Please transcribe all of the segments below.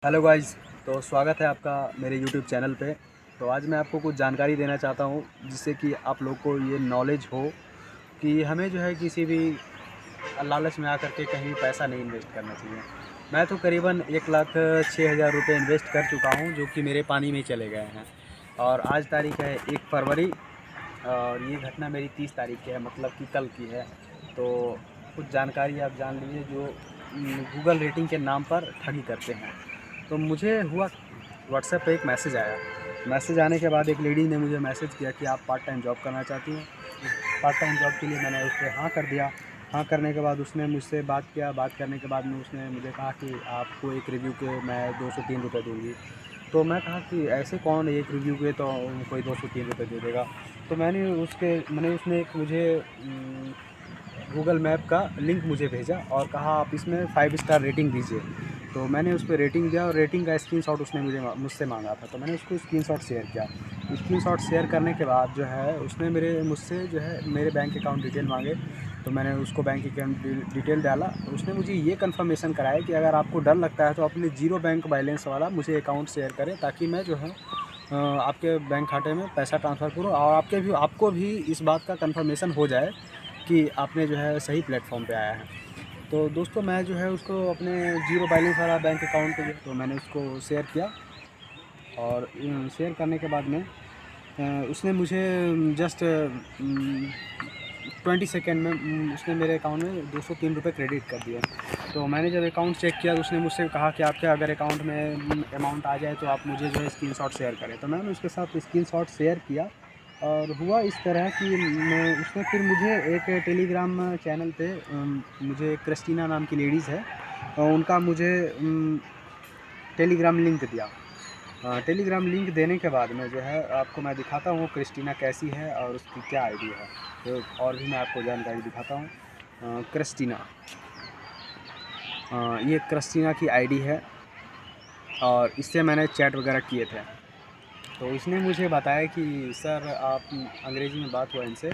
Hello guys, तो स्वागत है आपका मेरे यूट्यूब चैनल पे। तो आज मैं आपको कुछ जानकारी देना चाहता हूँ जिससे कि आप लोग को ये नॉलेज हो कि हमें जो है किसी भी लालच में आकर के कहीं पैसा नहीं इन्वेस्ट करना चाहिए। मैं तो करीबन 1,06,000 रुपये इन्वेस्ट कर चुका हूँ, जो कि मेरे पानी में चले गए हैं। और आज तारीख़ है 1 फरवरी और ये घटना मेरी 30 तारीख की है, मतलब कि कल की है। तो कुछ जानकारी आप जान लीजिए जो गूगल रेटिंग के नाम पर ठगी करते हैं। तो मुझे हुआ व्हाट्सएप पे एक मैसेज आया। मैसेज आने के बाद एक लेडी ने मुझे मैसेज किया कि आप पार्ट टाइम जॉब करना चाहती हैं। पार्ट टाइम जॉब के लिए मैंने उस पर हाँ कर दिया। हाँ करने के बाद उसने मुझसे बात किया। बात करने के बाद में उसने मुझे कहा कि आपको एक रिव्यू के मैं 203 रुपये दूँगी। तो मैं कहा कि ऐसे कौन एक रिव्यू के तो कोई 203 रुपये दे देगा। तो मैंने उसने एक मुझे गूगल मैप का लिंक मुझे भेजा और कहा आप इसमें 5 स्टार रेटिंग दीजिए। तो मैंने उस पर रेटिंग दिया और रेटिंग का स्क्रीनशॉट उसने मुझसे मांगा था। तो मैंने उसको स्क्रीनशॉट शेयर किया। स्क्रीनशॉट शेयर करने के बाद जो है उसने मुझसे जो है मेरे बैंक अकाउंट डिटेल मांगे। तो मैंने उसको बैंक अकाउंट डिटेल डाला। उसने मुझे ये कंफर्मेशन कराया कि अगर आपको डर लगता है तो अपने ज़ीरो बैंक बैलेंस वाला मुझे अकाउंट शेयर करें, ताकि मैं जो है आपके बैंक खाते में पैसा ट्रांसफ़र करूँ और आपको भी इस बात का कंफर्मेशन हो जाए कि आपने जो है सही प्लेटफॉर्म पे आया है। तो दोस्तों मैं जो है उसको अपने ज़ीरो बैलेंस वाला बैंक अकाउंट तो मैंने उसको शेयर किया। और शेयर करने के बाद में उसने मुझे जस्ट 20 सेकेंड में उसने मेरे अकाउंट में 203 रुपये क्रेडिट कर दिए। तो मैंने जब अकाउंट चेक किया तो उसने मुझसे कहा कि आपके अगर अकाउंट में अमाउंट आ जाए तो आप मुझे जो है स्क्रीनशॉट शेयर करें। तो मैंने उसके साथ स्क्रीनशॉट शेयर किया और हुआ इस तरह कि उसने फिर मुझे एक टेलीग्राम चैनल पे मुझे क्रिस्टीना नाम की लेडीज़ है, उनका मुझे टेलीग्राम लिंक दिया। टेलीग्राम लिंक देने के बाद में जो है आपको मैं दिखाता हूँ क्रिस्टीना कैसी है और उसकी क्या आईडी है। तो और भी मैं आपको जानकारी दिखाता हूँ। ये क्रिस्टीना की आईडी है और इससे मैंने चैट वगैरह किए थे। तो इसने मुझे बताया कि सर आप अंग्रेज़ी में बात हुआ इनसे।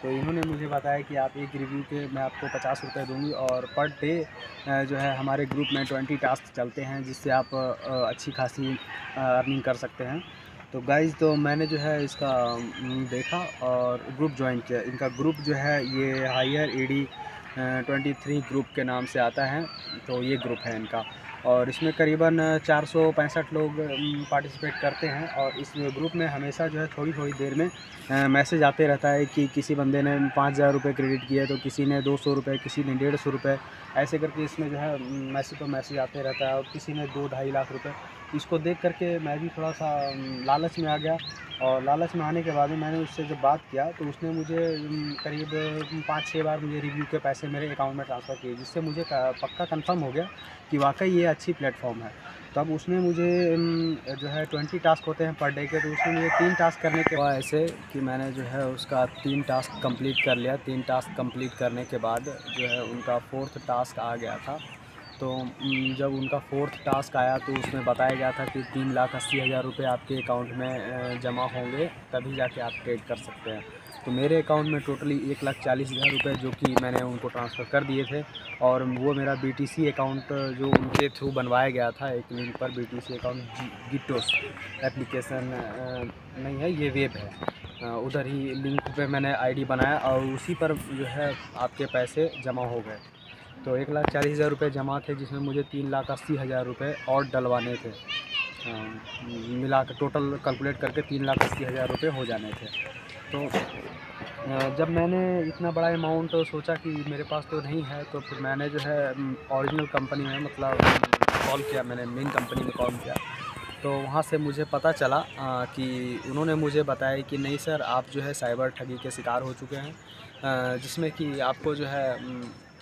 तो इन्होंने मुझे बताया कि आप एक रिव्यू के मैं आपको 50 रुपये दूँगी और पर डे जो है हमारे ग्रुप में 20 टास्क चलते हैं, जिससे आप अच्छी खासी अर्निंग कर सकते हैं। तो गाइज़ तो मैंने जो है इसका देखा और ग्रुप जॉइन किया। इनका ग्रुप जो है ये हायर एडी 23 ग्रुप के नाम से आता है। तो ये ग्रुप है इनका और इसमें करीबन 465 लोग पार्टिसिपेट करते हैं। और इस ग्रुप में हमेशा जो है थोड़ी देर में मैसेज आते रहता है कि किसी बंदे ने 5,000 रुपये क्रेडिट किए, तो किसी ने 200 रुपये, किसी ने 150 रुपये, ऐसे करके इसमें जो है मैसेज आते रहता है। और किसी ने 2-2.5 लाख रुपये। इसको देख करके मैं भी थोड़ा सा लालच में आ गया। और लालच में आने के बाद में मैंने उससे जब बात किया तो उसने मुझे करीब 5-6 बार मुझे रिव्यू के पैसे मेरे अकाउंट में ट्रांसफ़र किए, जिससे मुझे पक्का कंफर्म हो गया कि वाकई ये अच्छी प्लेटफॉर्म है। तब उसने मुझे जो है 20 टास्क होते हैं पर डे के, तो उसने मुझे 3 टास्क करने के बाद ऐसे कि मैंने जो है उसका 3 टास्क कंप्लीट कर लिया। 3 टास्क कंप्लीट करने के बाद जो है उनका 4th टास्क आ गया था। तो जब उनका 4th टास्क आया तो उसमें बताया गया था कि 3,80,000 रुपये आपके अकाउंट में जमा होंगे, तभी जाके आप ट्रेड कर सकते हैं। तो मेरे अकाउंट में टोटली 1,40,000 रुपये जो कि मैंने उनको ट्रांसफ़र कर दिए थे। और वो मेरा बीटीसी अकाउंट जो उनके थ्रू बनवाया गया था एक लिंक पर, बीटीसी अकाउंट गिटोस एप्लीकेशन नहीं है, ये वेब है। उधर ही लिंक पे मैंने आईडी बनाया और उसी पर जो है आपके पैसे जमा हो गए। तो 1,40,000 रुपये जमा थे, जिसमें मुझे 3,80,000 रुपये और डलवाने थे। मिला कर टोटल कैलकुलेट करके 3,80,000 रुपये हो जाने थे। तो जब मैंने इतना बड़ा अमाउंट सोचा कि मेरे पास तो नहीं है, तो फिर मैंने जो है ओरिजिनल कंपनी में मतलब कॉल किया, मैंने मेन कंपनी में कॉल किया। तो वहाँ से मुझे पता चला कि उन्होंने मुझे बताया कि नहीं सर, आप जो है साइबर ठगी के शिकार हो चुके हैं, जिसमें कि आपको जो है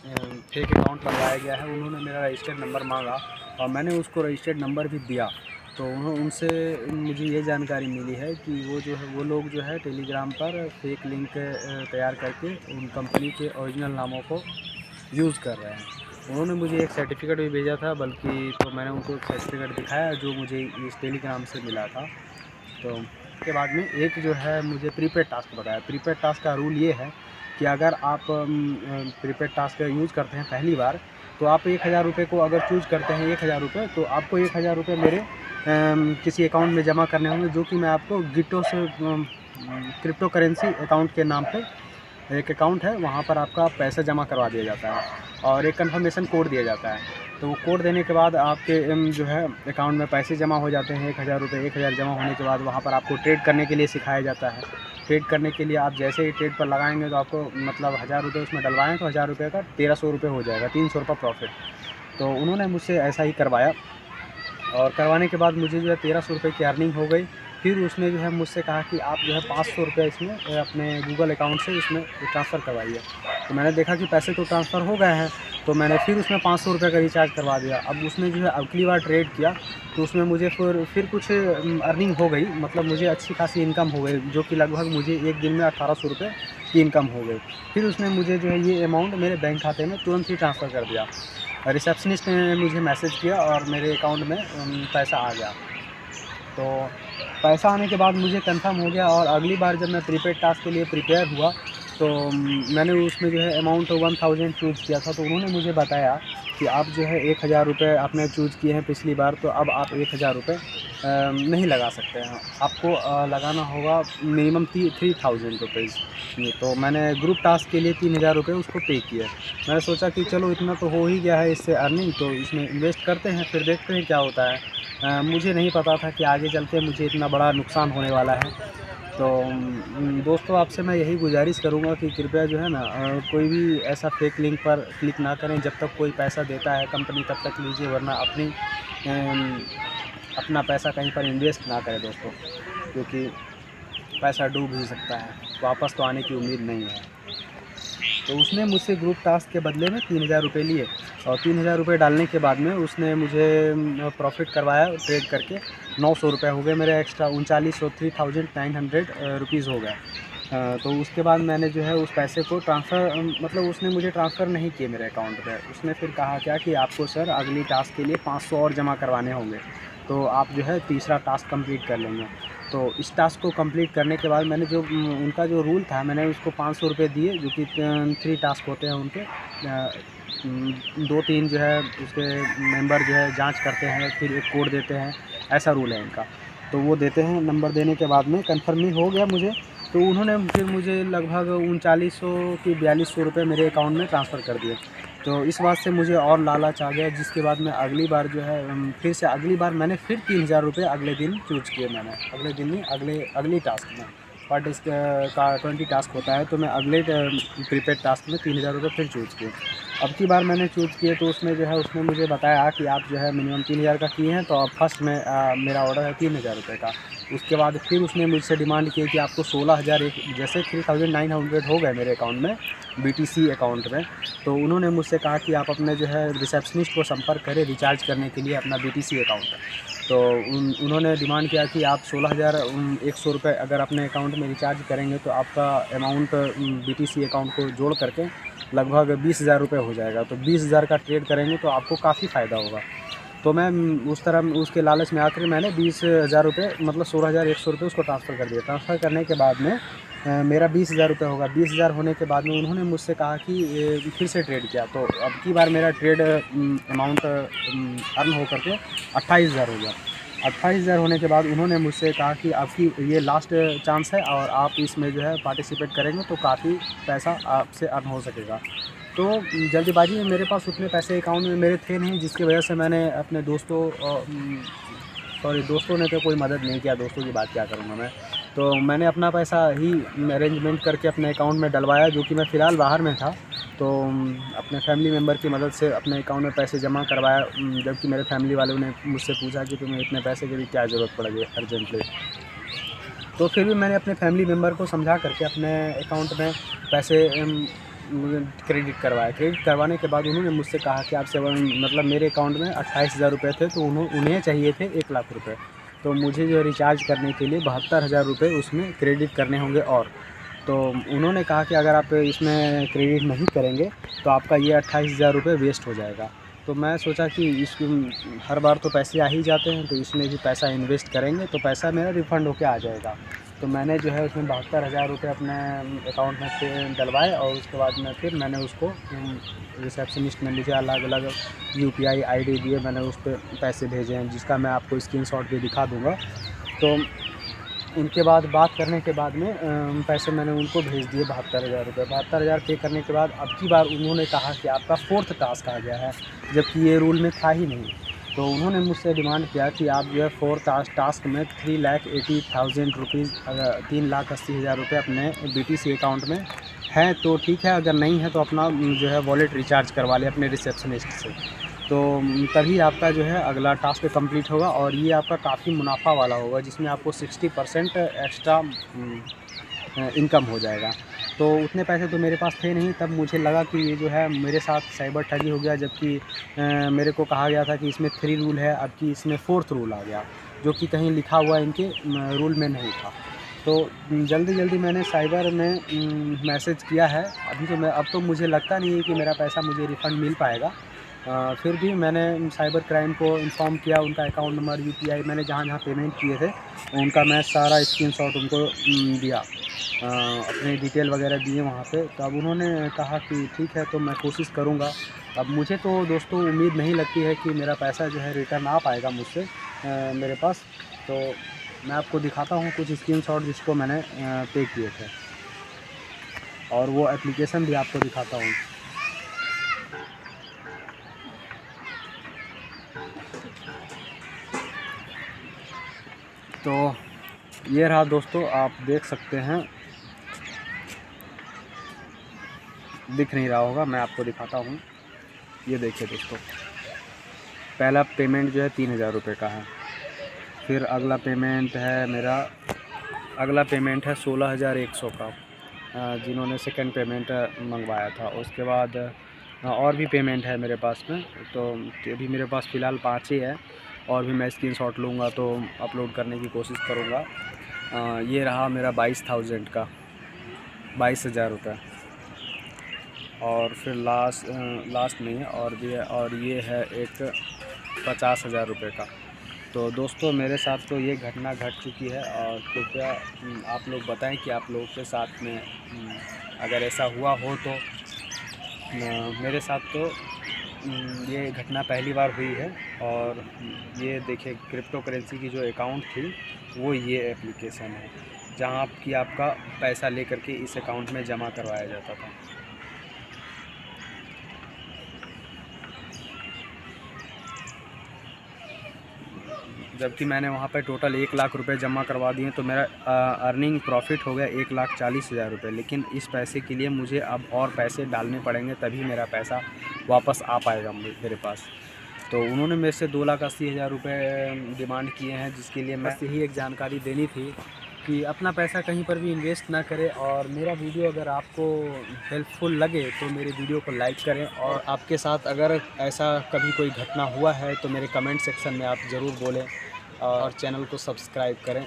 फेक अकाउंट बनवाया गया है। उन्होंने मेरा रजिस्टर्ड नंबर मांगा और मैंने उसको रजिस्टर्ड नंबर भी दिया। तो उनसे मुझे ये जानकारी मिली है कि वो लोग जो है टेलीग्राम पर फेक लिंक तैयार करके उन कंपनी के ओरिजिनल नामों को यूज़ कर रहे हैं। उन्होंने मुझे एक सर्टिफ़िकेट भी भेजा था, बल्कि तो मैंने उनको एक सर्टिफ़िकेट दिखाया जो मुझे इस टेलीग्राम से मिला था। तो उसके बाद में एक जो है मुझे प्रीपेड टास्क बताया। प्रीपेड टास्क का रूल ये है कि अगर आप प्रीपेड टास्क यूज़ करते हैं पहली बार, तो आप 1000 रुपये को अगर चूज़ करते हैं 1000 रुपये, तो आपको 1000 रुपये मेरे किसी अकाउंट में जमा करने होंगे, जो कि मैं आपको गिट्टो से क्रिप्टो करेंसी अकाउंट के नाम पे एक अकाउंट है, वहाँ पर आपका पैसा जमा करवा दिया जाता है और एक कंफर्मेशन कोड दिया जाता है। तो वो कोड देने के बाद आपके जो है अकाउंट में पैसे जमा हो जाते हैं 1000 रुपये। 1000 जमा होने के बाद वहाँ पर आपको ट्रेड करने के लिए सिखाया जाता है। ट्रेड करने के लिए आप जैसे ही ट्रेड पर लगाएंगे तो आपको मतलब 1000 रुपये उसमें डलवाएँ तो 1000 रुपये का 1300 रुपये हो जाएगा, 300 रुपये प्रॉफिट। तो उन्होंने मुझसे ऐसा ही करवाया और करवाने के बाद मुझे जो है 1300 रुपये की अर्निंग हो गई। फिर उसने जो है मुझसे कहा कि आप जो है 500 रुपये इसमें अपने गूगल अकाउंट से इसमें ट्रांसफ़र करवाइए। तो मैंने देखा कि पैसे तो ट्रांसफ़र हो गए हैं, तो मैंने फिर उसमें 500 रुपये का रिचार्ज करवा दिया। अब उसने जो है अगली बार ट्रेड किया तो उसमें मुझे फिर कुछ अर्निंग हो गई, मतलब मुझे अच्छी खासी इनकम हो गई, जो कि लगभग मुझे एक दिन में 1800 रुपये की इनकम हो गई। फिर उसने मुझे जो है ये अमाउंट मेरे बैंक खाते में तुरंत ही ट्रांसफ़र कर दिया। रिसेप्शनिस्ट ने मुझे मैसेज किया और मेरे अकाउंट में पैसा आ गया। तो पैसा आने के बाद मुझे कंफर्म हो गया और अगली बार जब मैं प्रीपेड टास्क के लिए प्रिपेयर हुआ तो मैंने उसमें जो है अमाउंट 1000 चूज़ किया था। तो उन्होंने मुझे बताया कि आप जो है 1000 रुपये आपने चूज़ किए हैं पिछली बार, तो अब आप 1000 रुपये नहीं लगा सकते हैं, आपको लगाना होगा मिनिमम 3000 रुपीज़। तो मैंने ग्रुप टास्क के लिए 3000 रुपये उसको पे किए। मैंने सोचा कि चलो इतना तो हो ही गया है इससे अर्निंग, तो इसमें इन्वेस्ट करते हैं फिर देखते हैं क्या होता है। मुझे नहीं पता था कि आगे चल के मुझे इतना बड़ा नुकसान होने वाला है। तो दोस्तों आपसे मैं यही गुजारिश करूँगा कि कृपया जो है ना कोई भी ऐसा फेक लिंक पर क्लिक ना करें। जब तक कोई पैसा देता है कंपनी तब तक लीजिए, वरना अपना पैसा कहीं पर इन्वेस्ट ना करें दोस्तों, क्योंकि पैसा डूब ही सकता है, वापस तो आने की उम्मीद नहीं है। तो उसने मुझसे ग्रुप टास्क के बदले में 3000 रुपये लिए और 3000 रुपये डालने के बाद में उसने मुझे प्रॉफिट करवाया ट्रेड करके। 900 रुपये हो गए मेरे एक्स्ट्रा, 3900 रुपीज़ हो गए। तो उसके बाद मैंने जो है उस पैसे को ट्रांसफ़र मतलब उसने मुझे ट्रांसफ़र नहीं किए मेरे अकाउंट पे। उसने फिर कहा क्या कि आपको सर अगली टास्क के लिए 500 और जमा करवाने होंगे, तो आप जो है तीसरा टास्क कंप्लीट कर लेंगे। तो इस टास्क को कंप्लीट करने के बाद मैंने जो उनका जो रूल था मैंने उसको 500 रुपये दिए, जो कि 3 टास्क होते हैं उनके। 2-3 जो है उसके मेंबर जो है जांच करते हैं, फिर एक कोड देते हैं, ऐसा रूल है इनका। तो वो देते हैं, नंबर देने के बाद में कन्फर्म ही हो गया मुझे। तो उन्होंने फिर मुझे लगभग 3900 कि 4200 रुपये मेरे अकाउंट में ट्रांसफ़र कर दिए। तो इस बात से मुझे और लालच आ गया, जिसके बाद मैं अगली बार जो है फिर से अगली बार मैंने फिर 3000 रुपये अगले दिन चूज़ किए। मैंने अगले दिन नहीं, अगली टास्क में पर डिस्क का 20 टास्क होता है, तो मैं अगले प्रीपेड टास्क में 3000 रुपये फिर चूज़ किए। अब की बार मैंने चूज़ किए तो उसमें जो है उसने मुझे बताया कि आप जो है मिनिमम 3000 का किए हैं, तो अब फर्स्ट में मेरा ऑर्डर है 3000 रुपये का। उसके बाद फिर उसने मुझसे डिमांड की कि आपको 16000 जैसे 3900 हो गए मेरे अकाउंट में, BTC अकाउंट में। तो उन्होंने मुझसे कहा कि आप अपने जो है रिसेप्शनिस्ट को संपर्क करें रिचार्ज करने के लिए अपना BTC अकाउंट। तो उन्होंने डिमांड किया कि आप 16100 रुपये अगर अपने अकाउंट में रिचार्ज करेंगे तो आपका अमाउंट BTC अकाउंट को जोड़ करके लगभग 20000 रुपये हो जाएगा। तो 20000 का ट्रेड करेंगे तो आपको काफ़ी फ़ायदा होगा। तो मैं उस तरह उसके लालच में आकर मैंने 20000 रुपये मतलब 16100 रुपये उसको ट्रांसफ़र कर दिया। ट्रांसफ़र करने के बाद में मेरा 20000 रुपये होगा। 20000 होने के बाद में उन्होंने मुझसे कहा कि फिर से ट्रेड किया, तो अब की बार मेरा ट्रेड अमाउंट अर्न हो करके 28000 हो गया। 28000 होने के बाद उन्होंने मुझसे कहा कि आपकी ये लास्ट चांस है और आप इसमें जो है पार्टिसिपेट करेंगे तो काफ़ी पैसा आपसे अर्न हो सकेगा। तो जल्दबाजी में मेरे पास उतने पैसे अकाउंट में मेरे थे नहीं, जिसकी वजह से मैंने अपने दोस्तों ने तो कोई मदद नहीं किया। दोस्तों की बात क्या करूँगा मैं, तो मैंने अपना पैसा ही अरेंजमेंट करके अपने अकाउंट में डलवाया, जो कि मैं फ़िलहाल बाहर में था। तो अपने फैमिली मेम्बर की मदद से अपने अकाउंट में पैसे जमा करवाया, जबकि मेरे फैमिली वालों ने मुझसे पूछा कि तुम्हें इतने पैसे की भी क्या ज़रूरत पड़ गई अर्जेंटली। तो फिर भी मैंने अपने फैमिली मेम्बर को समझा करके अपने अकाउंट में पैसे क्रेडिट करवाया। क्रेडिट करवाने के बाद उन्होंने मुझसे कहा कि आप मतलब मेरे अकाउंट में 28000 रुपये थे, तो उन्हें चाहिए थे 1 लाख रुपये। तो मुझे जो रिचार्ज करने के लिए 72000 रुपये उसमें क्रेडिट करने होंगे। और तो उन्होंने कहा कि अगर आप इसमें क्रेडिट नहीं करेंगे तो आपका ये 28000 रुपये वेस्ट हो जाएगा। तो मैं सोचा कि हर बार तो पैसे आ ही जाते हैं, तो इसमें भी पैसा इन्वेस्ट करेंगे तो पैसा मेरा रिफ़ंड होके आ जाएगा। तो मैंने जो है उसमें 72,000 रुपये अपने अकाउंट में पे डलवाए और उसके बाद में फिर मैंने उसको रिसेप्शनिस्ट ने मुझे अलग अलग यूपीआई आईडी दिए, मैंने उस पर पैसे भेजे हैं जिसका मैं आपको स्क्रीनशॉट भी दिखा दूँगा। तो उनके बाद बात करने के बाद में पैसे मैंने उनको भेज दिए 72,000 रुपये। 72,000 पे करने के बाद अब की बार उन्होंने कहा कि आपका 4th टास्क आ गया है, जबकि ये रूल में था ही नहीं। तो उन्होंने मुझसे डिमांड किया कि आप जो है 4th टास्क में 3,80,000 रुपीज़ 3,80,000 रुपये अपने बीटीसी अकाउंट में है तो ठीक है, अगर नहीं है तो अपना जो है वॉलेट रिचार्ज करवा लें अपने रिसेप्शनिस्ट से। तो तभी आपका जो है अगला टास्क कंप्लीट होगा और ये आपका काफ़ी मुनाफा वाला होगा, जिसमें आपको 60% एक्स्ट्रा इनकम हो जाएगा। तो उतने पैसे तो मेरे पास थे नहीं, तब मुझे लगा कि ये जो है मेरे साथ साइबर ठगी हो गया, जबकि मेरे को कहा गया था कि इसमें 3 रूल है, अब कि इसमें 4th रूल आ गया, जो कि कहीं लिखा हुआ इनके रूल में नहीं था। तो जल्दी मैंने साइबर में मैसेज किया है। अब तो मुझे लगता नहीं है कि मेरा पैसा मुझे रिफ़ंड मिल पाएगा। फिर भी मैंने साइबर क्राइम को इन्फॉर्म किया, उनका अकाउंट नंबर, यूपीआई, मैंने जहाँ पेमेंट किए थे उनका मैं सारा स्क्रीनशॉट उनको दिया, अपने डिटेल वगैरह दिए वहाँ पे। तो अब उन्होंने कहा कि ठीक है, तो मैं कोशिश करूँगा। अब मुझे तो दोस्तों उम्मीद नहीं लगती है कि मेरा पैसा जो है रिटर्न आ पाएगा मुझसे मेरे पास। तो मैं आपको दिखाता हूँ कुछ स्क्रीनशॉट जिसको मैंने पे किए थे, और वो एप्लीकेशन भी आपको दिखाता हूँ। तो ये रहा दोस्तों, आप देख सकते हैं, दिख नहीं रहा होगा, मैं आपको दिखाता हूँ। ये देखिए दोस्तों, पहला पेमेंट जो है 3,000 रुपये का है। फिर अगला पेमेंट है मेरा, अगला पेमेंट है 16,100 का, जिन्होंने सेकंड पेमेंट मंगवाया था। उसके बाद और भी पेमेंट है मेरे पास में, तो अभी मेरे पास फ़िलहाल 5 ही है, और भी मैं स्क्रीनशॉट लूँगा तो अपलोड करने की कोशिश करूँगा। ये रहा मेरा 22,000 का, 22,000 रुपये। और फिर लास्ट में और भी है, और ये है एक 50,000 रुपये का। तो दोस्तों मेरे साथ तो ये घटना घट चुकी है, और कृपया आप लोग बताएं कि आप लोगों के साथ में अगर ऐसा हुआ हो तो। मेरे साथ तो ये घटना पहली बार हुई है। और ये देखिए, क्रिप्टो करेंसी की जो अकाउंट थी वो ये एप्लीकेशन है, जहां कि आपका पैसा लेकर के इस अकाउंट में जमा करवाया जाता था। जबकि मैंने वहाँ पे टोटल 1 लाख रुपए जमा करवा दिए, तो मेरा अर्निंग प्रॉफिट हो गया 1,40,000 रुपये। लेकिन इस पैसे के लिए मुझे अब और पैसे डालने पड़ेंगे, तभी मेरा पैसा वापस आ पाएगा मेरे पास। तो उन्होंने मेरे से 2,80,000 रुपये डिमांड किए हैं, जिसके लिए मैं यही एक जानकारी देनी थी कि अपना पैसा कहीं पर भी इन्वेस्ट ना करें। और मेरा वीडियो अगर आपको हेल्पफुल लगे तो मेरे वीडियो को लाइक करें, और आपके साथ अगर ऐसा कभी कोई घटना हुआ है तो मेरे कमेंट सेक्शन में आप ज़रूर बोलें, और चैनल को सब्सक्राइब करें।